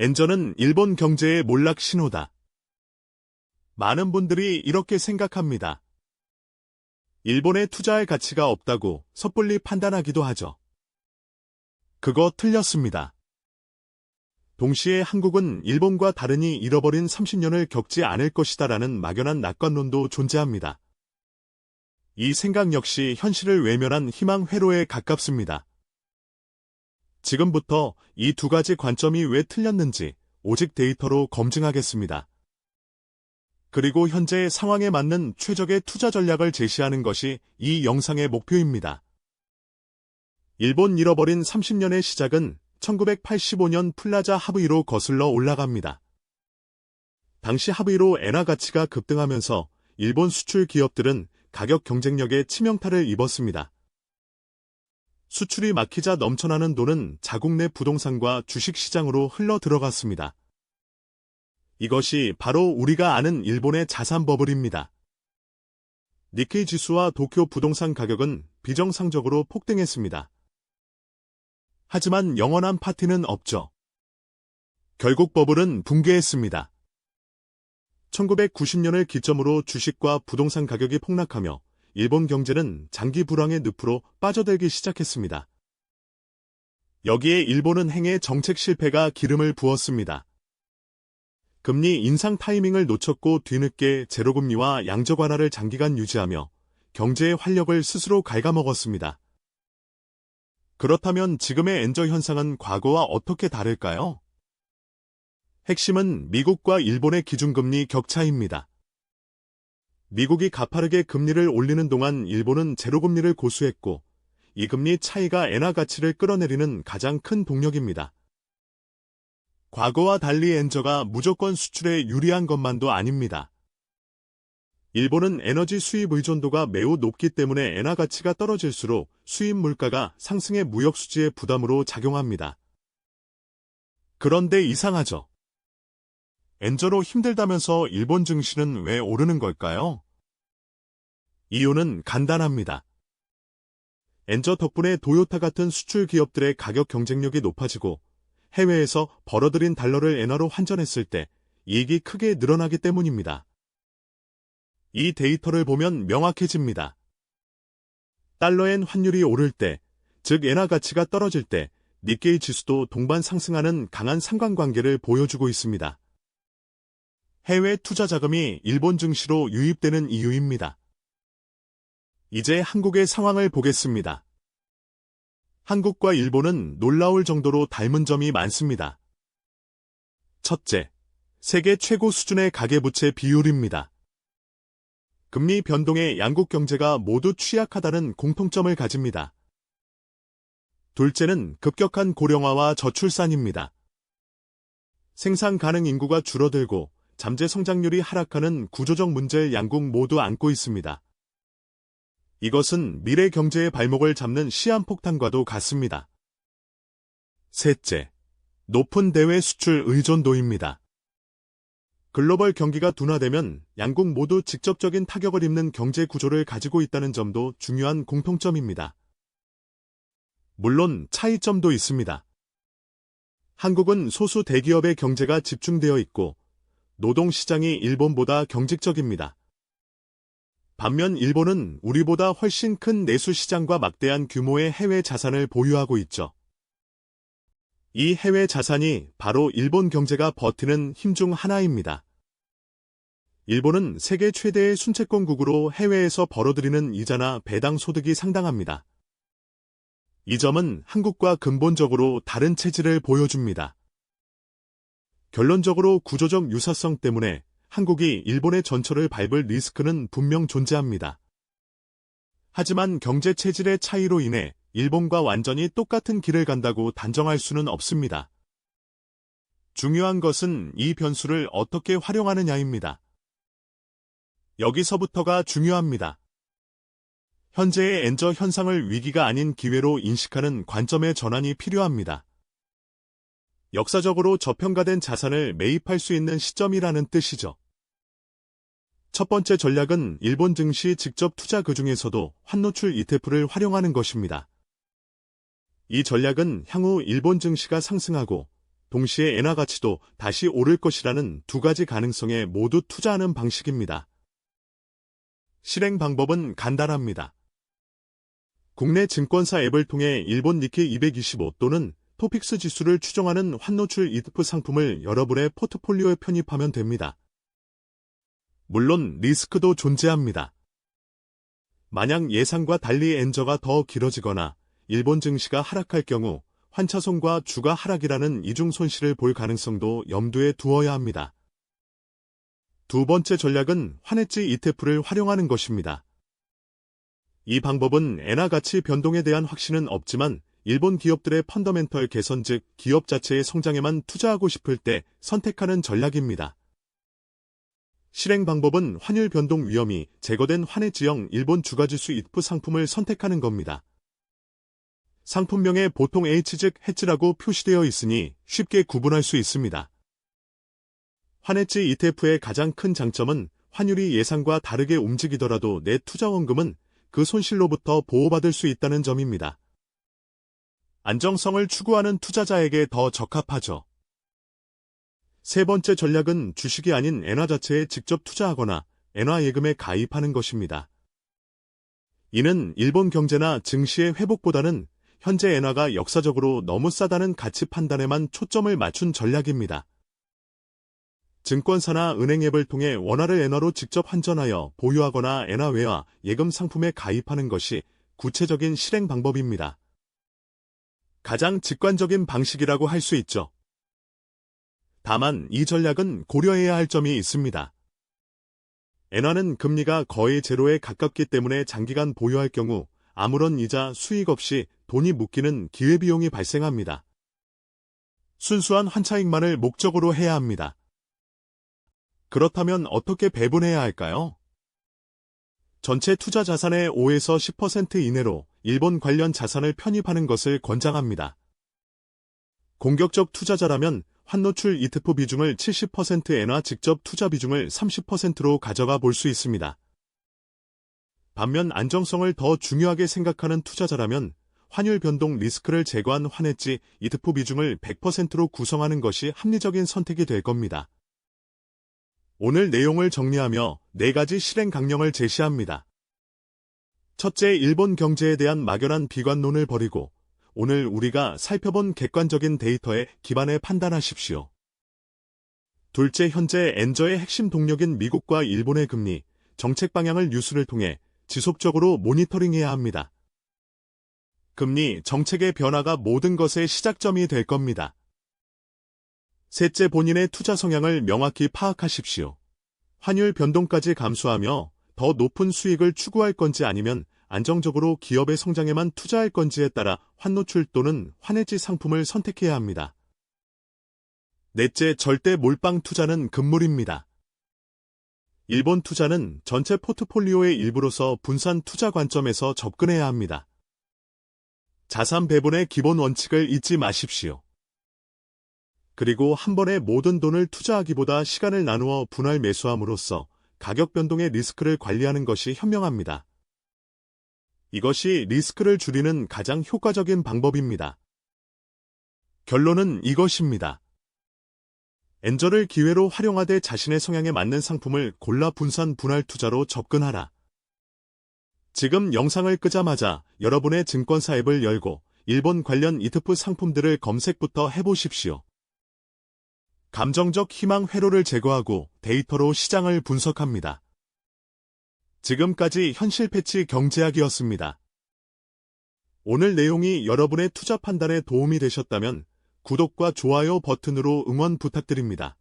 엔저는 일본 경제의 몰락 신호다. 많은 분들이 이렇게 생각합니다. 일본에 투자할 가치가 없다고 섣불리 판단하기도 하죠. 그거 틀렸습니다. 동시에 한국은 일본과 다르니 잃어버린 30년을 겪지 않을 것이다라는 막연한 낙관론도 존재합니다. 이 생각 역시 현실을 외면한 희망 회로에 가깝습니다. 지금부터 이 두 가지 관점이 왜 틀렸는지 오직 데이터로 검증하겠습니다. 그리고 현재의 상황에 맞는 최적의 투자 전략을 제시하는 것이 이 영상의 목표입니다. 일본 잃어버린 30년의 시작은 1985년 플라자 합의로 거슬러 올라갑니다. 당시 합의로 엔화 가치가 급등하면서 일본 수출 기업들은 가격 경쟁력에 치명타를 입었습니다. 수출이 막히자 넘쳐나는 돈은 자국 내 부동산과 주식시장으로 흘러 들어갔습니다. 이것이 바로 우리가 아는 일본의 자산 버블입니다. 니케이 지수와 도쿄 부동산 가격은 비정상적으로 폭등했습니다. 하지만 영원한 파티는 없죠. 결국 버블은 붕괴했습니다. 1990년을 기점으로 주식과 부동산 가격이 폭락하며 일본 경제는 장기 불황의 늪으로 빠져들기 시작했습니다. 여기에 일본은 행의 정책 실패가 기름을 부었습니다. 금리 인상 타이밍을 놓쳤고 뒤늦게 제로금리와 양적 완화를 장기간 유지하며 경제의 활력을 스스로 갉아먹었습니다. 그렇다면 지금의 엔저 현상은 과거와 어떻게 다를까요? 핵심은 미국과 일본의 기준금리 격차입니다. 미국이 가파르게 금리를 올리는 동안 일본은 제로금리를 고수했고 이 금리 차이가 엔화 가치를 끌어내리는 가장 큰 동력입니다. 과거와 달리 엔저가 무조건 수출에 유리한 것만도 아닙니다. 일본은 에너지 수입 의존도가 매우 높기 때문에 엔화 가치가 떨어질수록 수입 물가가 상승의 무역 수지의 부담으로 작용합니다. 그런데 이상하죠. 엔저로 힘들다면서 일본 증시는 왜 오르는 걸까요? 이유는 간단합니다. 엔저 덕분에 도요타 같은 수출 기업들의 가격 경쟁력이 높아지고 해외에서 벌어들인 달러를 엔화로 환전했을 때 이익이 크게 늘어나기 때문입니다. 이 데이터를 보면 명확해집니다. 달러엔 환율이 오를 때, 즉 엔화 가치가 떨어질 때 니케이 지수도 동반 상승하는 강한 상관관계를 보여주고 있습니다. 해외 투자 자금이 일본 증시로 유입되는 이유입니다. 이제 한국의 상황을 보겠습니다. 한국과 일본은 놀라울 정도로 닮은 점이 많습니다. 첫째, 세계 최고 수준의 가계부채 비율입니다. 금리 변동에 양국 경제가 모두 취약하다는 공통점을 가집니다. 둘째는 급격한 고령화와 저출산입니다. 생산 가능 인구가 줄어들고 잠재 성장률이 하락하는 구조적 문제를 양국 모두 안고 있습니다. 이것은 미래 경제의 발목을 잡는 시한폭탄과도 같습니다. 셋째, 높은 대외 수출 의존도입니다. 글로벌 경기가 둔화되면 양국 모두 직접적인 타격을 입는 경제 구조를 가지고 있다는 점도 중요한 공통점입니다. 물론 차이점도 있습니다. 한국은 소수 대기업의 경제가 집중되어 있고 노동시장이 일본보다 경직적입니다. 반면 일본은 우리보다 훨씬 큰 내수시장과 막대한 규모의 해외 자산을 보유하고 있죠. 이 해외 자산이 바로 일본 경제가 버티는 힘 중 하나입니다. 일본은 세계 최대의 순채권국으로 해외에서 벌어들이는 이자나 배당 소득이 상당합니다. 이 점은 한국과 근본적으로 다른 체질을 보여줍니다. 결론적으로 구조적 유사성 때문에 한국이 일본의 전철을 밟을 리스크는 분명 존재합니다. 하지만 경제 체질의 차이로 인해 일본과 완전히 똑같은 길을 간다고 단정할 수는 없습니다. 중요한 것은 이 변수를 어떻게 활용하느냐입니다. 여기서부터가 중요합니다. 현재의 엔저 현상을 위기가 아닌 기회로 인식하는 관점의 전환이 필요합니다. 역사적으로 저평가된 자산을 매입할 수 있는 시점이라는 뜻이죠. 첫 번째 전략은 일본 증시 직접 투자 그중에서도 환노출 ETF를 활용하는 것입니다. 이 전략은 향후 일본 증시가 상승하고 동시에 엔화 가치도 다시 오를 것이라는 두 가지 가능성에 모두 투자하는 방식입니다. 실행 방법은 간단합니다. 국내 증권사 앱을 통해 일본 니케이 225 또는 토픽스 지수를 추정하는 환노출 ETF 상품을 여러분의 포트폴리오에 편입하면 됩니다. 물론 리스크도 존재합니다. 만약 예상과 달리 엔저가 더 길어지거나 일본 증시가 하락할 경우 환차손과 주가 하락이라는 이중 손실을 볼 가능성도 염두에 두어야 합니다. 두 번째 전략은 환해지 ETF를 활용하는 것입니다. 이 방법은 엔화 가치 변동에 대한 확신은 없지만 일본 기업들의 펀더멘털 개선 즉 기업 자체의 성장에만 투자하고 싶을 때 선택하는 전략입니다. 실행 방법은 환율 변동 위험이 제거된 환해지형 일본 주가지수 ETF 상품을 선택하는 겁니다. 상품명에 보통 H 즉 해지라고 표시되어 있으니 쉽게 구분할 수 있습니다. 환해지 ETF의 가장 큰 장점은 환율이 예상과 다르게 움직이더라도 내 투자 원금은 그 손실로부터 보호받을 수 있다는 점입니다. 안정성을 추구하는 투자자에게 더 적합하죠. 세 번째 전략은 주식이 아닌 엔화 자체에 직접 투자하거나 엔화 예금에 가입하는 것입니다. 이는 일본 경제나 증시의 회복보다는 현재 엔화가 역사적으로 너무 싸다는 가치 판단에만 초점을 맞춘 전략입니다. 증권사나 은행 앱을 통해 원화를 엔화로 직접 환전하여 보유하거나 엔화 외화 예금 상품에 가입하는 것이 구체적인 실행 방법입니다. 가장 직관적인 방식이라고 할 수 있죠. 다만 이 전략은 고려해야 할 점이 있습니다. 엔화는 금리가 거의 제로에 가깝기 때문에 장기간 보유할 경우 아무런 이자 수익 없이 돈이 묶이는 기회비용이 발생합니다. 순수한 환차익만을 목적으로 해야 합니다. 그렇다면 어떻게 배분해야 할까요? 전체 투자 자산의 5에서 10% 이내로 일본 관련 자산을 편입하는 것을 권장합니다. 공격적 투자자라면 환노출 ETF 비중을 70% 엔화 직접 투자 비중을 30%로 가져가 볼 수 있습니다. 반면 안정성을 더 중요하게 생각하는 투자자라면 환율 변동 리스크를 제거한 환해지 ETF 비중을 100%로 구성하는 것이 합리적인 선택이 될 겁니다. 오늘 내용을 정리하며 4가지 실행 강령을 제시합니다. 첫째, 일본 경제에 대한 막연한 비관론을 버리고 오늘 우리가 살펴본 객관적인 데이터에 기반해 판단하십시오. 둘째, 현재 엔저의 핵심 동력인 미국과 일본의 금리, 정책 방향을 뉴스를 통해 지속적으로 모니터링해야 합니다. 금리, 정책의 변화가 모든 것의 시작점이 될 겁니다. 셋째, 본인의 투자 성향을 명확히 파악하십시오. 환율 변동까지 감수하며 더 높은 수익을 추구할 건지 아니면 안정적으로 기업의 성장에만 투자할 건지에 따라 환노출 또는 환해지 상품을 선택해야 합니다. 넷째, 절대 몰빵 투자는 금물입니다. 일본 투자는 전체 포트폴리오의 일부로서 분산 투자 관점에서 접근해야 합니다. 자산 배분의 기본 원칙을 잊지 마십시오. 그리고 한 번에 모든 돈을 투자하기보다 시간을 나누어 분할 매수함으로써 가격 변동의 리스크를 관리하는 것이 현명합니다. 이것이 리스크를 줄이는 가장 효과적인 방법입니다. 결론은 이것입니다. 엔저를 기회로 활용하되 자신의 성향에 맞는 상품을 골라 분산 분할 투자로 접근하라. 지금 영상을 끄자마자 여러분의 증권사 앱을 열고 일본 관련 ETF 상품들을 검색부터 해보십시오. 감정적 희망 회로를 제거하고 데이터로 시장을 분석합니다. 지금까지 현실 패치 경제학이었습니다. 오늘 내용이 여러분의 투자 판단에 도움이 되셨다면 구독과 좋아요 버튼으로 응원 부탁드립니다.